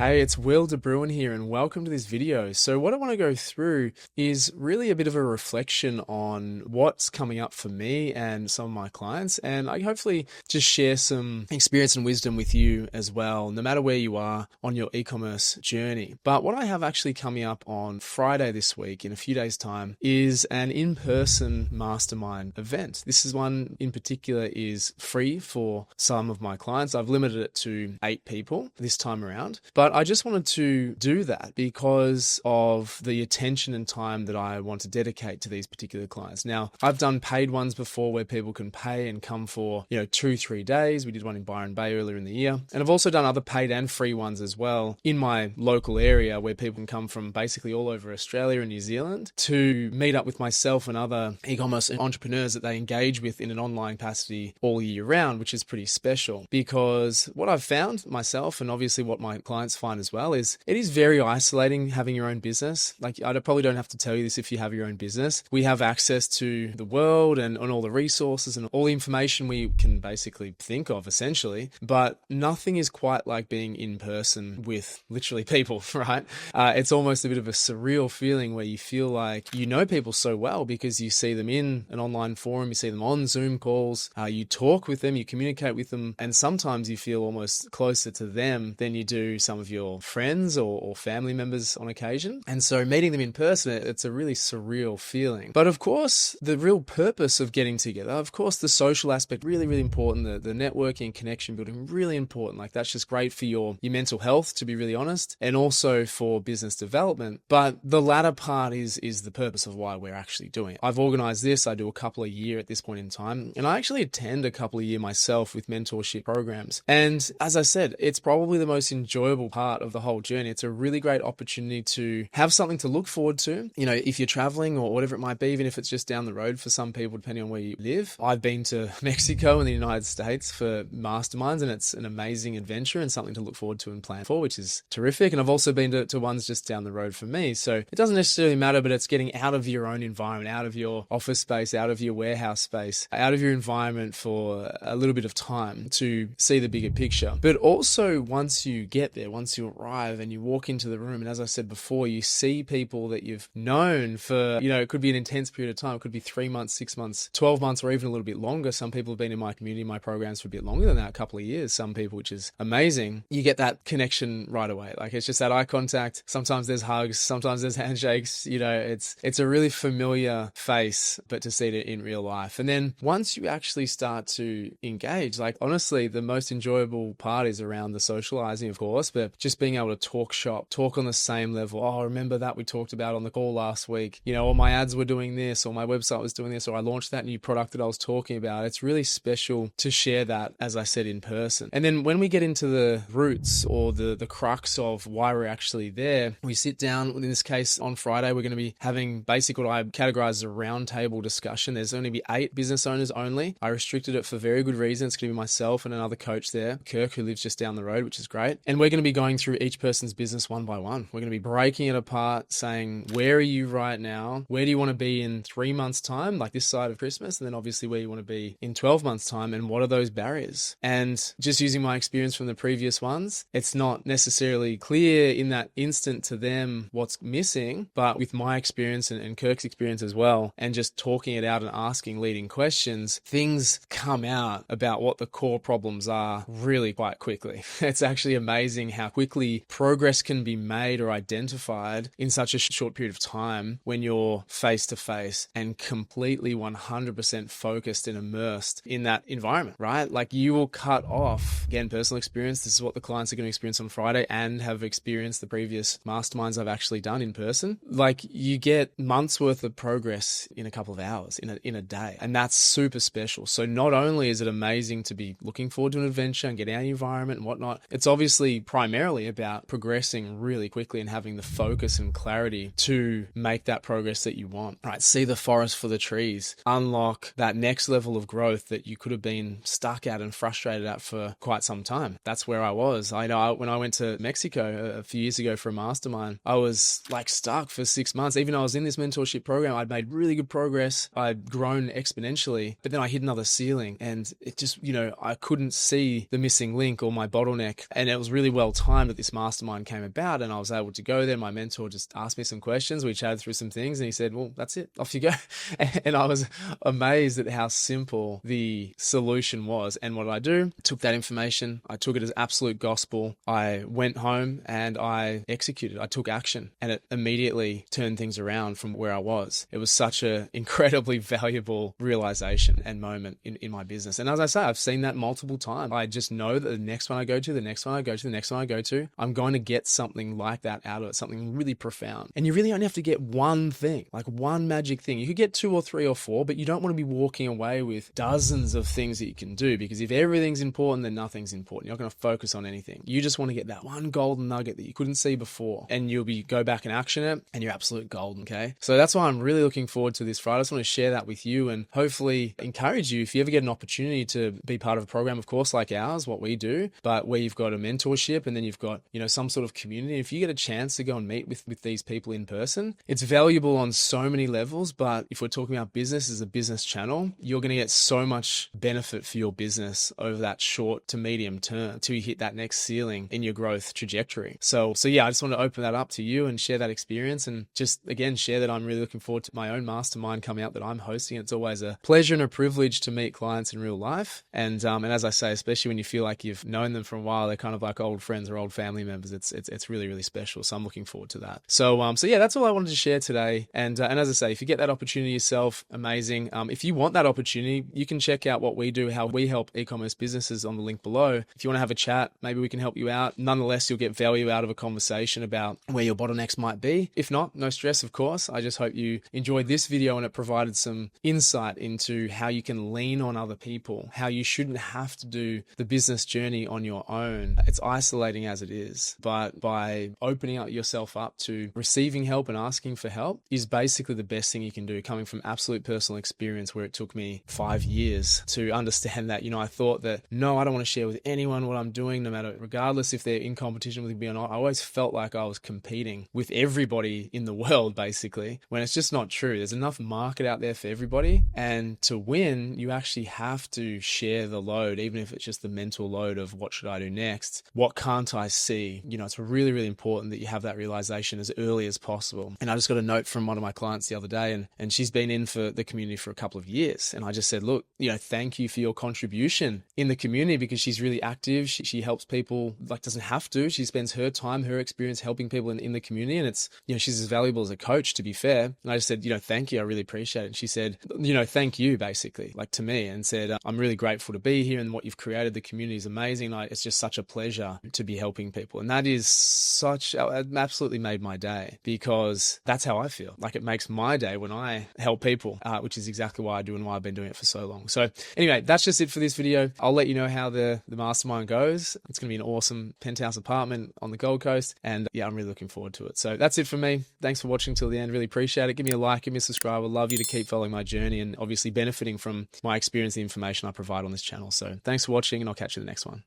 Hey, it's Will De Bruin here and welcome to this video. So what I want to go through is really a bit of a reflection on what's coming up for me and some of my clients, and I hopefully just share some experience and wisdom with you as well, no matter where you are on your e-commerce journey. But what I have actually coming up on Friday this week, in a few days' time, is an in-person mastermind event. This is one in particular is free for some of my clients. I've limited it to 8 people this time around, but I just wanted to do that because of the attention and time that I want to dedicate to these particular clients. Now, I've done paid ones before where people can pay and come for, 2-3 days. We did one in Byron Bay earlier in the year. And I've also done other paid and free ones as well in my local area where people can come from basically all over Australia and New Zealand to meet up with myself and other e-commerce entrepreneurs that they engage with in an online capacity all year round, which is pretty special because what I've found myself, and obviously what my clients find as well, is it is very isolating having your own business. Like, I probably don't have to tell you this if you have your own business. We have access to the world and all the resources and all the information we can basically think of, essentially, but nothing is quite like being in person with literally people, right? It's almost a bit of a surreal feeling where you feel like you know people so well because you see them in an online forum, you see them on Zoom calls, you talk with them, you communicate with them, and sometimes you feel almost closer to them than you do some of your friends or family members on occasion. And so meeting them in person, it's a really surreal feeling. But of course, the real purpose of getting together, of course, the social aspect, really, really important. The networking and connection building, really important. Like, that's just great for your mental health, to be really honest, and also for business development. But the latter part is the purpose of why we're actually doing it. I've organized this. I do a couple a year at this point in time, and I actually attend a couple a year myself with mentorship programs. And as I said, it's probably the most enjoyable part of the whole journey. It's a really great opportunity to have something to look forward to, if you're traveling or whatever it might be, even if it's just down the road for some people, depending on where you live. I've been to Mexico and the United States for masterminds, and it's an amazing adventure and something to look forward to and plan for, which is terrific. And I've also been to ones just down the road for me. So it doesn't necessarily matter, but it's getting out of your own environment, out of your office space, out of your warehouse space, out of your environment for a little bit of time to see the bigger picture. But also, once you get there, once you arrive and you walk into the room, and as I said before, you see people that you've known for, it could be an intense period of time. It could be 3 months, 6 months, 12 months, or even a little bit longer. Some people have been in my community, my programs for a bit longer than that, a couple of years, some people, which is amazing. You get that connection right away. Like, it's just that eye contact. Sometimes there's hugs, sometimes there's handshakes, it's a really familiar face, but to see it in real life. And then once you actually start to engage, like, honestly, the most enjoyable part is around the socializing, of course, but just being able to talk shop, talk on the same level. Oh, remember that we talked about on the call last week, or my ads were doing this, or my website was doing this, or I launched that new product that I was talking about. It's really special to share that, as I said, in person. And then when we get into the roots or the crux of why we're actually there, we sit down. In this case, on Friday, we're going to be having basically what I categorize as a roundtable discussion. There's only be 8 business owners only. I restricted it for very good reason. It's going to be myself and another coach there, Kirk, who lives just down the road, which is great. And we're going to be going through each person's business one by one. We're going to be breaking it apart, saying, where are you right now? Where do you want to be in 3 months' time, like this side of Christmas? And then obviously where you want to be in 12 months' time, and what are those barriers? And just using my experience from the previous ones, it's not necessarily clear in that instant to them what's missing, but with my experience and Kirk's experience as well, and just talking it out and asking leading questions, things come out about what the core problems are really quite quickly. It's actually amazing how quickly progress can be made or identified in such a short period of time when you're face to face and completely 100% focused and immersed in that environment, right? Like, you will cut off, again, personal experience. This is what the clients are going to experience on Friday and have experienced the previous masterminds I've actually done in person. Like, you get months worth of progress in a couple of hours, in a day. And that's super special. So not only is it amazing to be looking forward to an adventure and getting out of your environment and whatnot, it's obviously primarily about progressing really quickly and having the focus and clarity to make that progress that you want, right? See the forest for the trees, unlock that next level of growth that you could have been stuck at and frustrated at for quite some time. That's where I was. I know when I went to Mexico a few years ago for a mastermind, I was like stuck for 6 months. Even though I was in this mentorship program, I'd made really good progress. I'd grown exponentially, but then I hit another ceiling and it just, I couldn't see the missing link or my bottleneck. And it was really well timed. time that this mastermind came about and I was able to go there, my mentor just asked me some questions. We chatted through some things and he said, well, that's it. Off you go. And I was amazed at how simple the solution was. And what did I do? I took that information. I took it as absolute gospel. I went home and I executed. I took action and it immediately turned things around from where I was. It was such an incredibly valuable realization and moment in my business. And as I say, I've seen that multiple times. I just know that the next one I go to, the next one I go to, the next one I go to, I'm going to get something like that out of it, something really profound. And you really only have to get one thing, like one magic thing. You could get 2 or 3 or 4, but you don't want to be walking away with dozens of things that you can do, because if everything's important, then nothing's important. You're not going to focus on anything. You just want to get that one golden nugget that you couldn't see before, and you'll go back and action it, and you're absolute golden, okay? So that's why I'm really looking forward to this Friday. I just want to share that with you and hopefully encourage you, if you ever get an opportunity to be part of a program, of course, like ours, what we do, but where you've got a mentorship and then you've got, some sort of community. If you get a chance to go and meet with these people in person, it's valuable on so many levels. But if we're talking about business as a business channel, you're going to get so much benefit for your business over that short to medium term until you hit that next ceiling in your growth trajectory. So yeah, I just want to open that up to you and share that experience, and just again share that I'm really looking forward to my own mastermind coming out that I'm hosting. It's always a pleasure and a privilege to meet clients in real life, and as I say, especially when you feel like you've known them for a while, they're kind of like old friends or old family members. It's really, really special. So I'm looking forward to that. So yeah, that's all I wanted to share today. And as I say, if you get that opportunity yourself, amazing. If you want that opportunity, you can check out what we do, how we help e-commerce businesses on the link below. If you want to have a chat, maybe we can help you out. Nonetheless, you'll get value out of a conversation about where your bottlenecks might be. If not, no stress, of course. I just hope you enjoyed this video and it provided some insight into how you can lean on other people, how you shouldn't have to do the business journey on your own. It's isolating as it is, but by opening up yourself up to receiving help and asking for help is basically the best thing you can do, coming from absolute personal experience where it took me 5 years to understand that. I thought that, no, I don't want to share with anyone what I'm doing, no matter, regardless if they're in competition with me or not. I always felt like I was competing with everybody in the world, basically, when it's just not true. There's enough market out there for everybody. And to win, you actually have to share the load, even if it's just the mental load of what should I do next? What can't I see? It's really, really important that you have that realization as early as possible. And I just got a note from one of my clients the other day, and she's been in for the community for a couple of years. And I just said, look, thank you for your contribution in the community, because she's really active. She helps people, doesn't have to. She spends her time, her experience helping people in the community. And it's, she's as valuable as a coach, to be fair. And I just said, thank you. I really appreciate it. And she said, thank you, basically, to me, and said, I'm really grateful to be here, and what you've created, the community is amazing. It's just such a pleasure to be helping people. And that is it absolutely made my day, because that's how I feel. It makes my day when I help people, which is exactly why I do and why I've been doing it for so long. So anyway, that's just it for this video. I'll let you know how the mastermind goes. It's going to be an awesome penthouse apartment on the Gold Coast. And yeah, I'm really looking forward to it. So that's it for me. Thanks for watching till the end. Really appreciate it. Give me a like, give me a subscribe. I'd love you to keep following my journey and obviously benefiting from my experience, the information I provide on this channel. So thanks for watching, and I'll catch you in the next one.